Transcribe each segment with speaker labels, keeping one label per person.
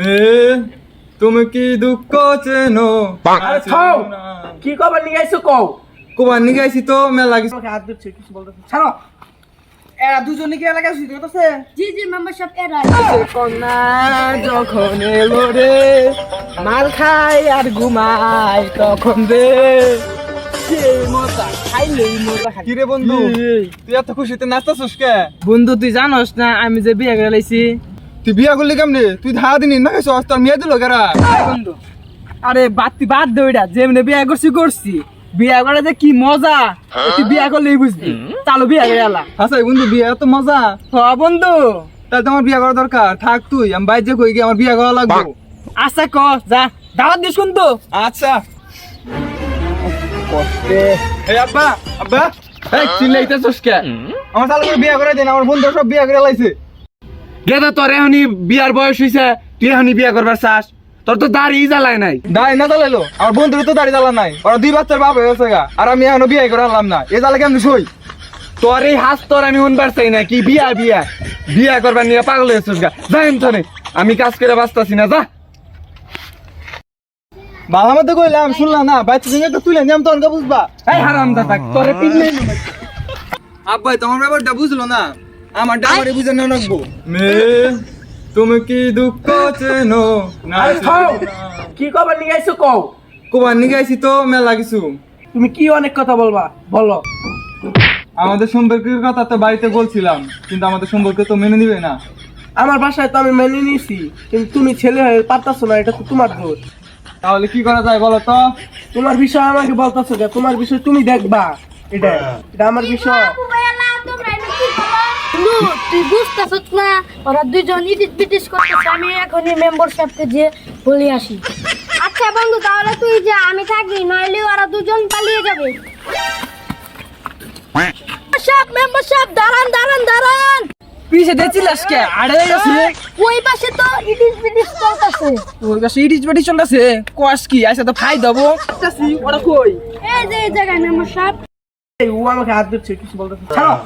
Speaker 1: মেয়ে তুমি কি দুঃখ চেনো?
Speaker 2: আরে থাও, কি কবার নিয়ে আইছো কও?
Speaker 1: কোবার নিয়ে গেছি তো মেলা কিছু।
Speaker 2: আমাকে হাত দিচ্ছে কিছু বলতেছে, ছাড়ো। এরা দুজনে কি এলাকা শুধু করতেছে?
Speaker 3: জি জি মেম্বার সাহেব এরাই
Speaker 2: কন্যা যখন এলো রে মাল খাই আর ঘুমাই তখন রে সেই মজা খাইলেই মজা খাই।
Speaker 1: কি রে বন্ধু, তুই এত খুশিতে নাচতেছিস কে?
Speaker 2: বন্ধু তুই জানোস না আমি যে বিয়ে করে লাইছি?
Speaker 1: তুই বিয়া করলি কেমনে? তুই ধারা দিন না খাইছ, তোর মেয়ে দিল কেরা?
Speaker 2: বন্ধু আরে বাদ দে ওইটা, যেমনি বিয়ে করছি বিয়ে করে যে কি মজা তুই বিয়ে করলেই বুঝবি। চালো বিয়ে করে এলা।
Speaker 1: আচ্ছা বন্ধু, বিয়া এত মজা?
Speaker 2: হ বন্ধু,
Speaker 1: তাহলে তোমার বিয়া করা দরকার। থাক তুই, আমি বাইরে কই গিয়ে আমার বিয়া করা লাগবে।
Speaker 2: আচ্ছা ক যা, দাওয়াত দিস কিন্তু।
Speaker 1: আচ্ছা এই আব্বা আব্বা,
Speaker 2: এই চিল্লাইতেছস কে?
Speaker 1: আমার সালে করে বিয়া করে দেন, আমার বন্ধু সব বিয়া করে লাইছে।
Speaker 4: গেদা তোর এখনই বিয়ার বয়স হইছে, তুই এখনই বিয়া করবার চাস? তোর তো দাড়ি জ্বালায় নাই।
Speaker 1: দাঁড়ি না জ্বালাইলো, আমার বন্ধুর তো দাঁড়ি জ্বালা নাই। ওরা দুই বাচ্চার বাপ হয়ে গেছে গা, আর আমি এখনো বিয়ে করে আনলাম না। এ জ্বালা কেমন সই?
Speaker 4: তোর এই হাস তোর আমি শুনবার চাই না। কি বিয়া বিয়া বিয়া করবার নিয়ে পাগল হয়েছিস গা? যাইম তো আমি কাজ করে বাঁচতাছি না, যা।
Speaker 1: বাবার মধ্যে কইলাম শুনলাম না, বাচ্চা সঙ্গে একটা তুলে নিলাম, তখন বুঝবা।
Speaker 4: এই হারামজাদা, তোরে পিনলেই না।
Speaker 1: আব্বাই তোমার ব্যাপারটা বুঝলো না, আমার ডামারে বুঝে না রাখবো। মেয়ে তুমি কি দুঃখ চেনো?
Speaker 2: আরে থাও, কি কবার নিয়ে আইছো কও?
Speaker 1: কোবার নিয়ে গেছি তো মেলা কিছু।
Speaker 2: তুমি কি অনেক কথা বলবা বলো।
Speaker 1: আমাদের সম্পর্কের কথা তো বাড়িতে বলছিলাম, কিন্তু আমাদের সম্পর্ক তো মেনে নিবে না।
Speaker 2: আমার বাসায় তো আমি মেনে নিয়েছি, কিন্তু তুমি ছেলে হয়ে পারতাছো না, এটা তো তোমার দোষ।
Speaker 1: তাহলে কি করা যায় বলো তো?
Speaker 2: তোমার বিষয় আমাকে বলতাছো না, তোমার বিষয় তুমি দেখবা। এটা এটা আমার বিষয়।
Speaker 3: তুই বুঝতেছস না ওরা দুজন ইটিস পিটিস করতেছে। আমি এখনই মেম্বার সাহেবকে যে বলে আসি। আচ্ছা বন্ধু তাহলে তুই যা, আমি থাকি, নইলে ওরা দুজন পালিয়ে যাবে। মেম্বার সাহেব দাঁড়ান দাঁড়ান দাঁড়ান।
Speaker 2: পিছে দেখছিলাস কে? আরে আছে
Speaker 3: ওই পাশে তো ইটিস পিটিস চলতেছে।
Speaker 2: ওই পাশে ইটিস বাটি চলতেছে। কোয়াস কি আইসা তো ফাই দেবো। আসি ওরা কই?
Speaker 3: এই যে এই জায়গায় মেম্বার সাহেব।
Speaker 2: এই ও আমাকে হাত দিচ্ছে কিছু বলতেছে, ছাড়ো।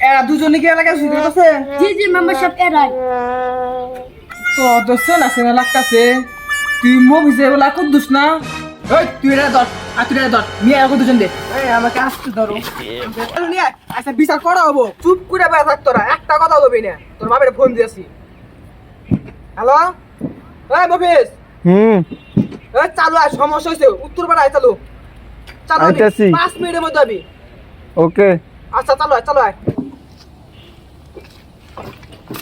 Speaker 2: এরা দুজনে কি এলাকা শুধু করতেছে?
Speaker 3: জি জি মেম্বার সাহেব এরাই
Speaker 2: তো দোষে না সেনা লাগতাছে। তুই মুভি যে বলা কত দুস না। ওই তুই রে ধর, আর তুই রে ধর, নিয়ে আয় দুজন দে। এই আমাকে আসতে ধরো। নিয়ে আয়, আচ্ছা বিচার করা হবো। চুপ করে বসে থাক তোরা, একটা কথা বলবি না। তোর বাবার ফোন দিয়েছি। হ্যালো, এই মফিজ। এই চালু আয়, সমস্যা হইছে, উত্তর পাড়া আয়, চালু চালু।
Speaker 4: আইতাছি।
Speaker 2: 5 মিনিটের মধ্যে আবি।
Speaker 4: ওকে।
Speaker 2: আচ্ছা চালু আয়, চালু আয়।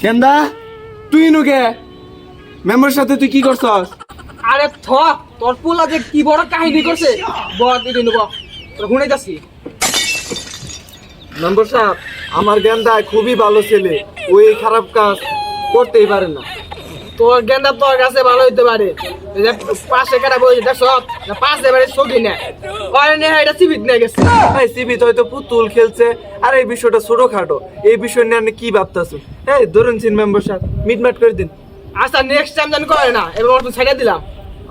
Speaker 4: কেন্দা তুই নুকে মেম্বার সাথে তুই কি করছস?
Speaker 2: আরে তোর পোলা যে কি বড় কাহিনী করছে, বল দিদি নেব তোর শুনে যাচ্ছি।
Speaker 4: মেম্বার সাহেব, আমার গেন্দা খুবই ভালো ছেলে, ওই খারাপ কাজ করতেই পারে না।
Speaker 2: তোর গেন্দা তোর কাছে ভালো হইতে পারে, এই যে পাশে কাটা বই দেখছ না, পাশে বাড়ি সগি না ওরে নে, এটা সিবিট নিয়ে গেছে।
Speaker 4: এই সিবিত হয়তো পুতুল খেলছে, আর এই বিষয়টা ছোটখাটো, এই বিষয় নিয়ে আপনি কি ভাবতেছো? এই ধরুন সিন মেম্বার সাহেব, মিটমাট করে দিন।
Speaker 2: আচ্ছা নেক্সট টাইম জানি করে না, এবার তো ছেড়ে দিলাম।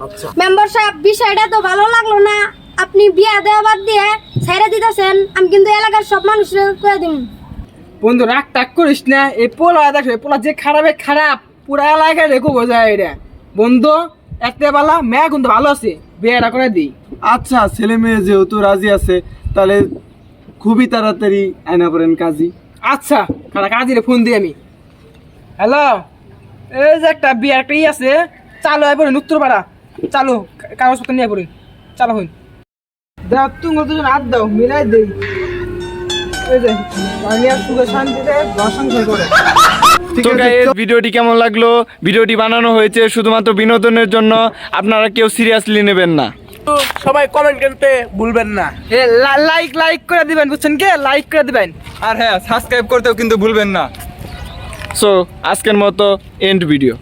Speaker 4: আচ্ছা
Speaker 3: মেম্বার সাহেব বিষয়টা তো ভালো লাগলো না। আপনি বিয়া দেওয়া বাদ দিয়ে ছেড়ে দিতেছেন, আমি কিন্তু এলাকার সব মানুষের করে দিন।
Speaker 2: বন্ধু রাগ টাক করিস না, এই পোলা দেখো, এই পোলা যে খারাপে খারাপ, পুরা এলাকায় রেখো বোঝায় এটা। বন্ধু একটা বেলা মেয়ে কিন্তু ভালো আছে, বিয়েটা করে দিই।
Speaker 4: আচ্ছা, ছেলে মেয়ে যেহেতু রাজি আছে, তাহলে খুবই তাড়াতাড়ি আয়না করেন কাজী।
Speaker 2: আচ্ছা কারা কাজিরে ফোন দিই আমি। হ্যালো, এই যে একটা বিয়ার একটা আছে, চালু আয় পড়েন উত্তরপাড়া, চালু কাগজপত্র নিয়ে পড়েন, চালু হইন। দাও তুমি দুজন হাত দাও, মিলাই দেই। এই যে আমি আর সুখে শান্তিতে দর্শন করে।
Speaker 4: তো গাইস, ভিডিওটি কেমন লাগলো? ভিডিওটি বানানো হয়েছে শুধুমাত্র বিনোদনের জন্য, আপনারা কেউ সিরিয়াসলি নেবেন না।
Speaker 2: সবাই কমেন্ট করতে ভুলবেন না। লাইক করে দিবেন, বুঝছেন কে? লাইক করে দিবেন।
Speaker 1: আর হ্যাঁ, সাবস্ক্রাইব করতেও কিন্তু ভুলবেন না।
Speaker 4: সো আজকের মতো এন্ড ভিডিও।